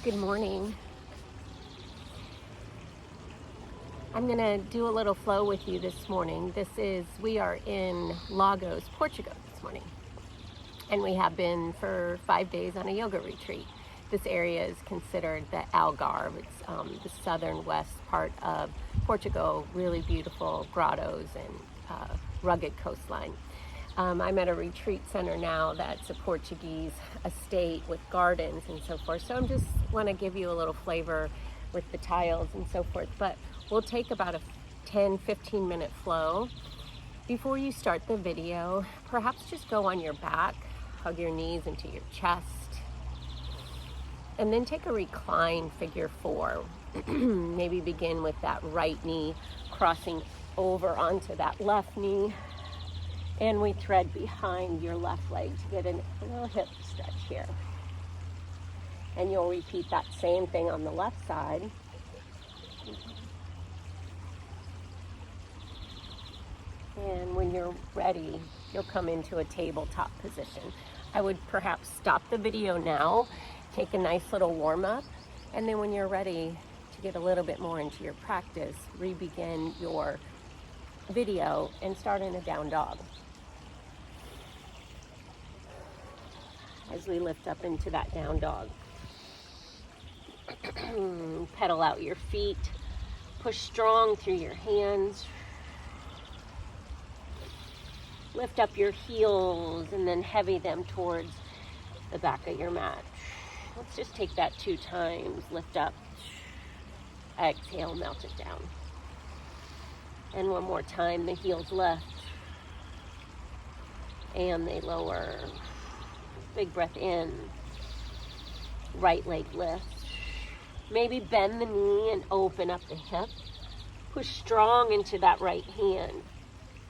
Good morning. I'm going to do a little flow with you this morning. We are in Lagos, Portugal this morning. And we have been for 5 days on a yoga retreat. This area is considered the Algarve. It's the southern west part of Portugal, really beautiful grottos and rugged coastline. I'm at a retreat center now that's a Portuguese estate with gardens and so forth. So I just want to give you a little flavor with the tiles and so forth. But we'll take about a 10-15 minute flow. Before you start the video, perhaps just go on your back, hug your knees into your chest, and then take a recline figure 4. Maybe begin with that right knee crossing over onto that left knee. And we thread behind your left leg to get a little hip stretch here. And you'll repeat that same thing on the left side. And when you're ready, you'll come into a tabletop position. I would perhaps stop the video now, take a nice little warm up, and then when you're ready to get a little bit more into your practice, re-begin your video and start in a down dog. As we lift up into that down dog. Pedal out your feet, push strong through your hands. Lift up your heels and then heavy them towards the back of your mat. Let's just take that 2 times. Lift up, exhale, melt it down. And one more time, the heels lift and they lower. Big breath in, right leg lifts. Maybe bend the knee and open up the hip. Push strong into that right hand.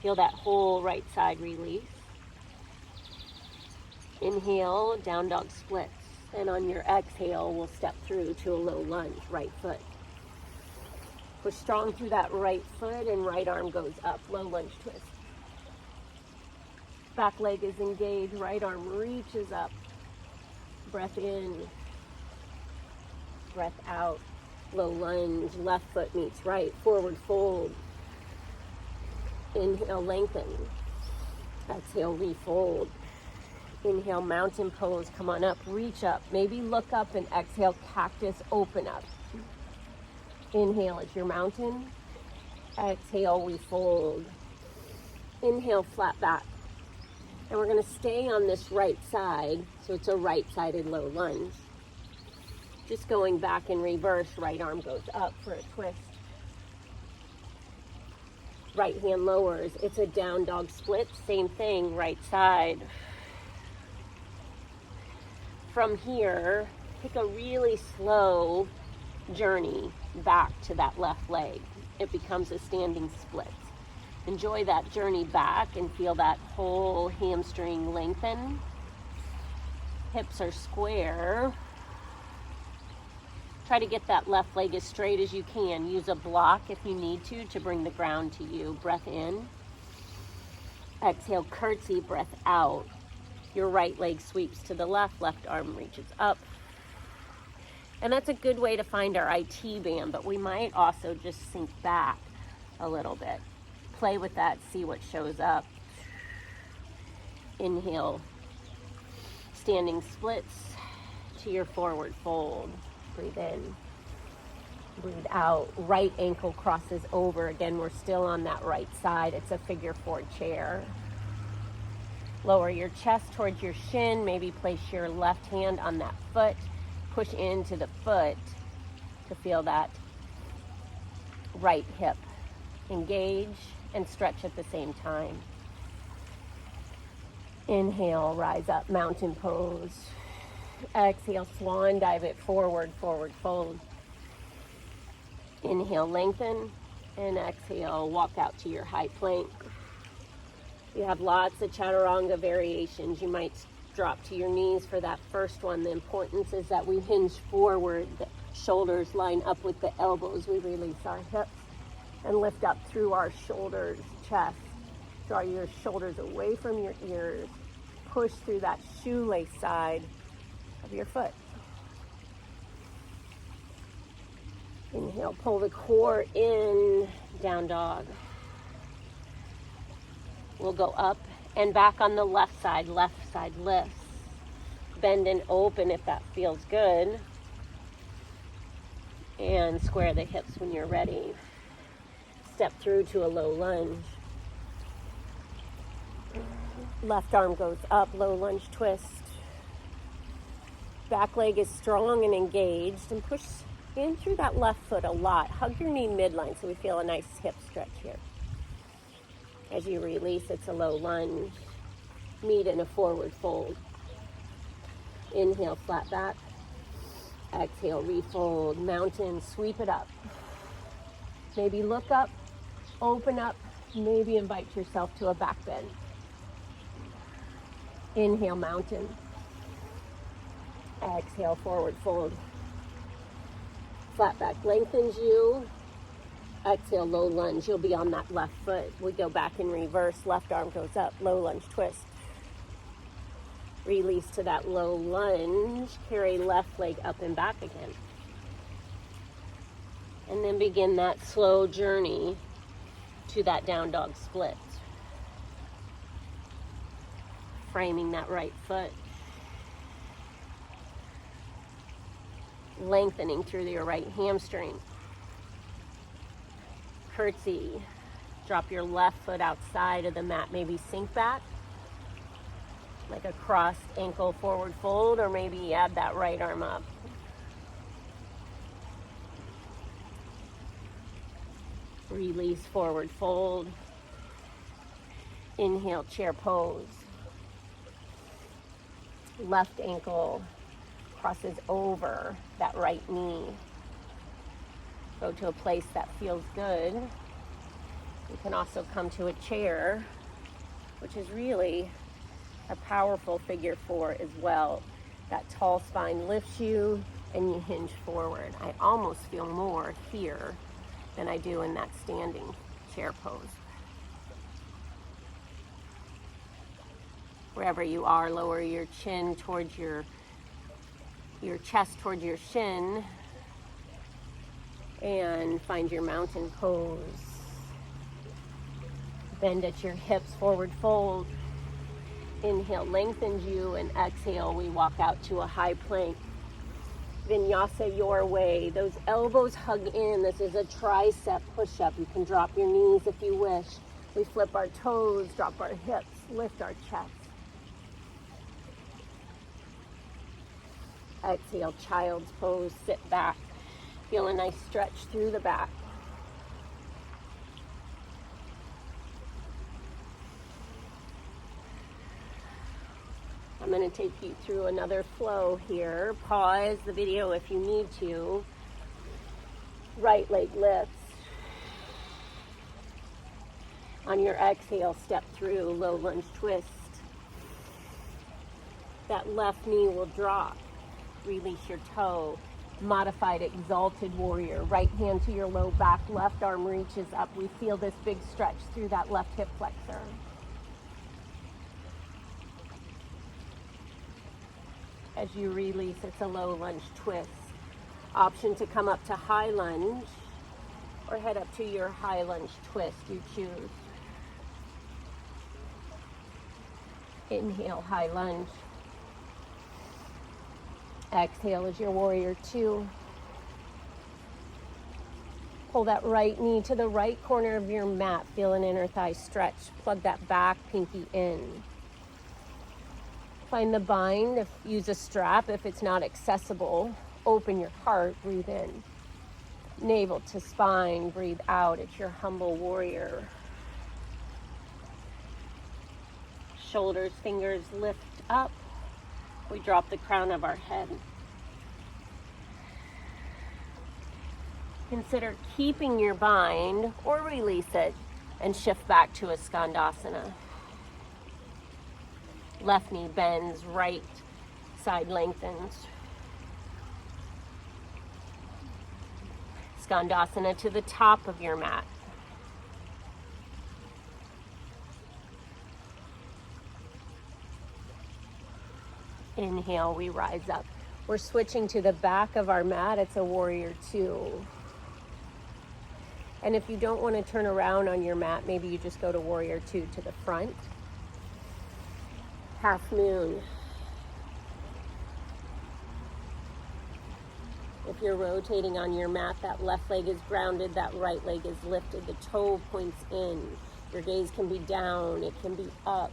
Feel that whole right side release. Inhale, down dog splits. And on your exhale, we'll step through to a low lunge, right foot. Push strong through that right foot and right arm goes up, low lunge twist. Back leg is engaged, right arm reaches up. Breath in, breath out. Low lunge, left foot meets right, forward fold. Inhale, lengthen. Exhale, refold. Inhale, mountain pose, come on up, reach up. Maybe look up and exhale, cactus, open up. Inhale as your mountain. Exhale, refold. Inhale, flat back. And we're going to stay on this right side, so it's a right-sided low lunge. Just going back in reverse, right arm goes up for a twist. Right hand lowers, it's a down dog split, same thing, right side. From here, take a really slow journey back to that left leg. It becomes a standing split. Enjoy that journey back and feel that whole hamstring lengthen. Hips are square. Try to get that left leg as straight as you can. Use a block if you need to bring the ground to you. Breath in. Exhale, curtsy, breath out. Your right leg sweeps to the left arm reaches up. And that's a good way to find our IT band, but we might also just sink back a little bit. Play with that, see what shows up. Inhale, standing splits to your forward fold. Breathe in, breathe out. Right ankle crosses over. Again, we're still on that right side. It's a figure 4 chair. Lower your chest towards your shin. Maybe place your left hand on that foot. Push into the foot to feel that right hip engage and stretch at the same time. Inhale, rise up, mountain pose. Exhale, swan dive it forward, forward fold. Inhale, lengthen, and exhale, walk out to your high plank. You have lots of chaturanga variations. You might drop to your knees for that first one. The importance is that we hinge forward, the shoulders line up with the elbows. We release our hips and lift up through our shoulders, chest. Draw your shoulders away from your ears. Push through that shoelace side of your foot. Inhale, pull the core in, down dog. We'll go up and back on the left side lifts. Bend and open if that feels good. And square the hips when you're ready. Step through to a low lunge. Left arm goes up, low lunge twist. Back leg is strong and engaged, and push in through that left foot a lot. Hug your knee midline so we feel a nice hip stretch here. As you release, it's a low lunge. Meet in a forward fold. Inhale, flat back. Exhale, refold. Mountain, sweep it up. Maybe look up, open up, maybe invite yourself to a back bend. Inhale, mountain. Exhale, forward fold. Flat back lengthens you. Exhale, low lunge. You'll be on that left foot. We go back in reverse. Left arm goes up, low lunge twist. Release to that low lunge. Carry left leg up and back again. And then begin that slow journey to that down dog split. Framing that right foot. Lengthening through your right hamstring. Curtsy. Drop your left foot outside of the mat. Maybe sink back. Like a crossed ankle forward fold, or maybe add that right arm up. Release, forward fold. Inhale, chair pose. Left ankle crosses over that right knee. Go to a place that feels good. You can also come to a chair, which is really a powerful figure four as well. That tall spine lifts you and you hinge forward. I almost feel more here than I do in that standing chair pose. Wherever you are, lower your chin towards your chest towards your shin and find your mountain pose. Bend at your hips, forward fold. Inhale, lengthens you, and exhale, we walk out to a high plank. Vinyasa your way. Those elbows hug in. This is a tricep push-up. You can drop your knees if you wish. We flip our toes, drop our hips, lift our chest. Exhale, child's pose, sit back. Feel a nice stretch through the back. I'm going to take you through another flow here. Pause the video if you need to. Right leg lifts. On your exhale, step through, low lunge twist. That left knee will drop. Release your toe. Modified exalted warrior. Right hand to your low back, left arm reaches up. We feel this big stretch through that left hip flexor. As you release, it's a low lunge twist. Option to come up to high lunge or head up to your high lunge twist. You choose. Inhale, high lunge. Exhale is your warrior two. Pull that right knee to the right corner of your mat. Feel an inner thigh stretch. Plug that back pinky in. Find the bind. Use a strap if it's not accessible. Open your heart. Breathe in. Navel to spine. Breathe out. It's your humble warrior. Shoulders, fingers lift up. We drop the crown of our head. Consider keeping your bind or release it and shift back to a skandasana. Left knee bends, right side lengthens. Skandasana to the top of your mat. Inhale, we rise up. We're switching to the back of our mat. It's a warrior two. And if you don't want to turn around on your mat, maybe you just go to warrior two to the front. Half moon. If you're rotating on your mat, that left leg is grounded, that right leg is lifted, the toe points in. Your gaze can be down, it can be up.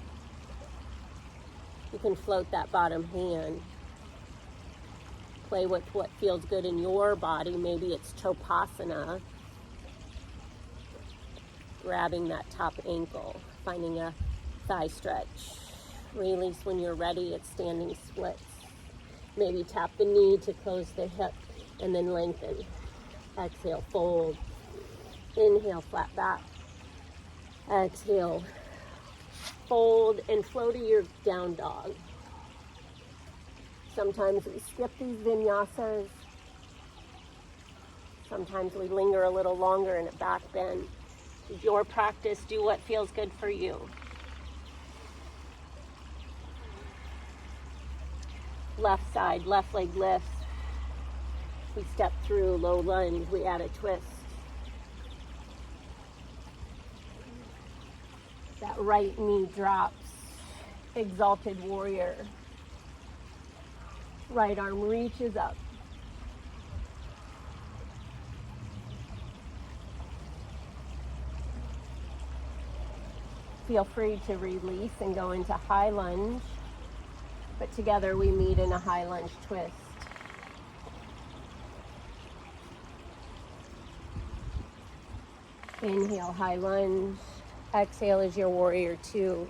You can float that bottom hand. Play with what feels good in your body. Maybe it's Topasana. Grabbing that top ankle, finding a thigh stretch. Release when you're ready, it's standing splits. Maybe tap the knee to close the hip and then lengthen. Exhale, fold. Inhale, flat back. Exhale, fold and flow to your down dog. Sometimes we skip these vinyasas. Sometimes we linger a little longer in a back bend. It's your practice. Do what feels good for you. Left side, left leg lifts. We step through, low lunge. We add a twist. That right knee drops. Exalted warrior. Right arm reaches up. Feel free to release and go into high lunge. But together we meet in a high lunge twist. Inhale, high lunge. Exhale is your warrior two.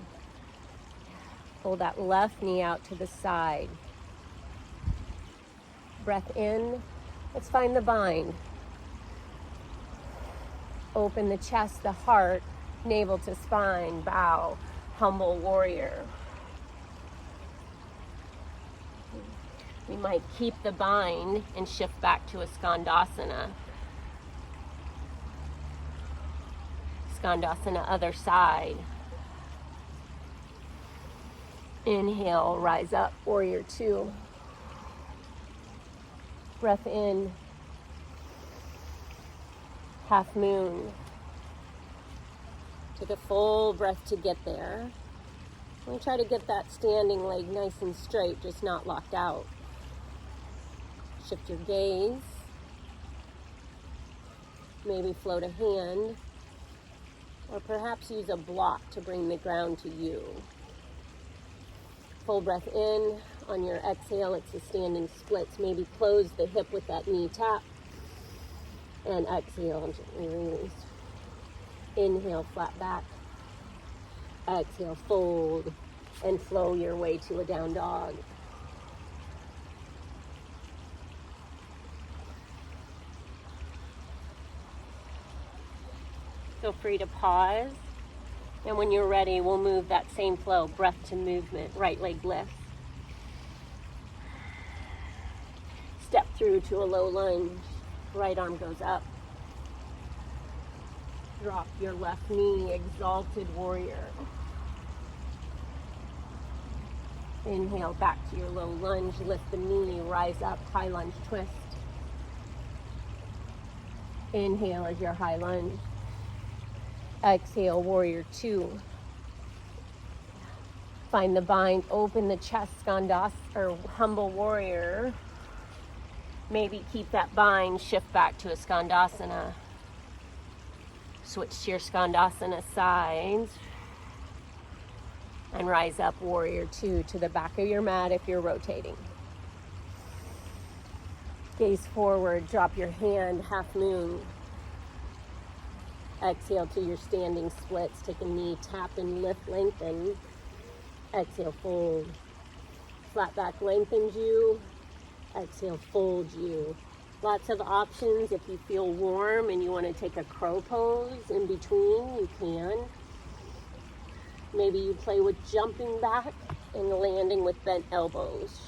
Pull that left knee out to the side. Breath in. Let's find the bind. Open the chest, the heart, navel to spine, bow, humble warrior. We might keep the bind and shift back to a Skandasana. Skandasana, other side. Inhale, rise up, warrior two. Breath in. Half moon. Take a full breath to get there. And try to get that standing leg nice and straight, just not locked out. Shift your gaze. Maybe float a hand. Or perhaps use a block to bring the ground to you. Full breath in. On your exhale, it's a standing splits. Maybe close the hip with that knee tap. And exhale, and gently release. Inhale, flat back. Exhale, fold. And flow your way to a down dog. Feel free to pause. And when you're ready, we'll move that same flow, breath to movement, right leg lift. Step through to a low lunge. Right arm goes up. Drop your left knee, exalted warrior. Inhale, back to your low lunge. Lift the knee, rise up, high lunge twist. Inhale as your high lunge. Exhale, warrior two. Find the bind, open the chest, Skandasana, or humble warrior. Maybe keep that bind, shift back to a Skandasana. Switch to your Skandasana sides. And rise up, warrior two, to the back of your mat if you're rotating. Gaze forward, drop your hand, half moon. Exhale to your standing splits. Take a knee, tap and lift, lengthen. Exhale, fold. Flat back lengthens you. Exhale, fold you. Lots of options. If you feel warm and you want to take a crow pose in between, you can. Maybe you play with jumping back and landing with bent elbows.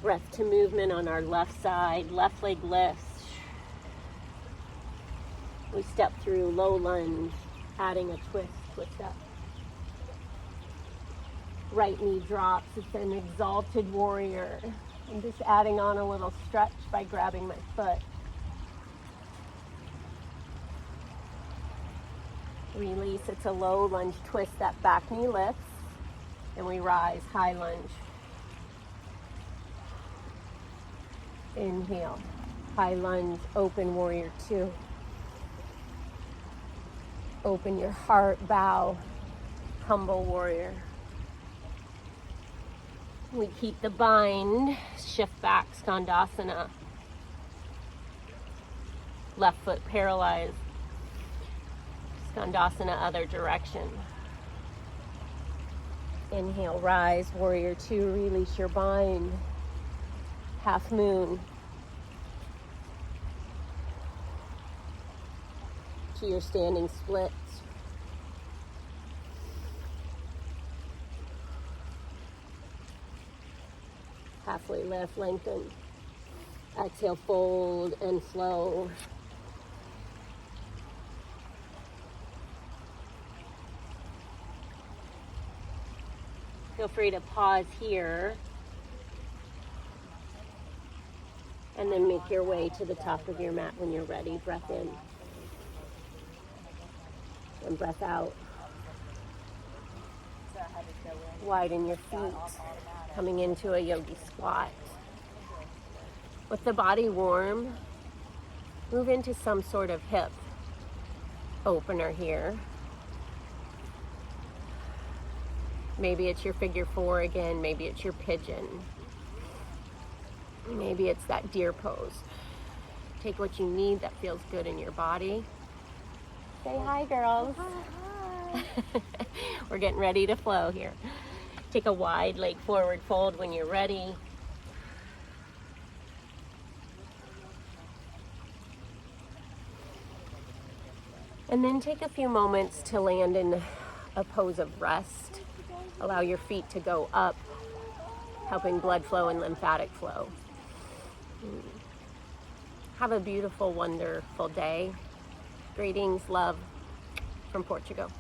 Breath to movement on our left side, left leg lifts. We step through low lunge, adding a twist, twist up. Right knee drops. It's an exalted warrior. I'm just adding on a little stretch by grabbing my foot. Release. It's a low lunge twist. That back knee lifts. And we rise, high lunge. Inhale, high lunge, open warrior two. Open your heart, bow, humble warrior. We keep the bind, shift back, Skandasana. Left foot paralyzed. Skandasana, other direction. Inhale, rise, warrior two, release your bind. Half moon. To your standing splits. Halfway lift, lengthen. Exhale, fold and flow. Feel free to pause here and then make your way to the top of your mat when you're ready. Breath in and breath out. Widen your feet, coming into a yogi squat. With the body warm, move into some sort of hip opener here. Maybe it's your figure four again, maybe it's your pigeon. Maybe it's that deer pose. Take what you need that feels good in your body. Say hi, girls. Hi. We're getting ready to flow here. Take a wide leg forward fold when you're ready. And then take a few moments to land in a pose of rest. Allow your feet to go up, helping blood flow and lymphatic flow. Have a beautiful, wonderful day. Greetings, love from Portugal.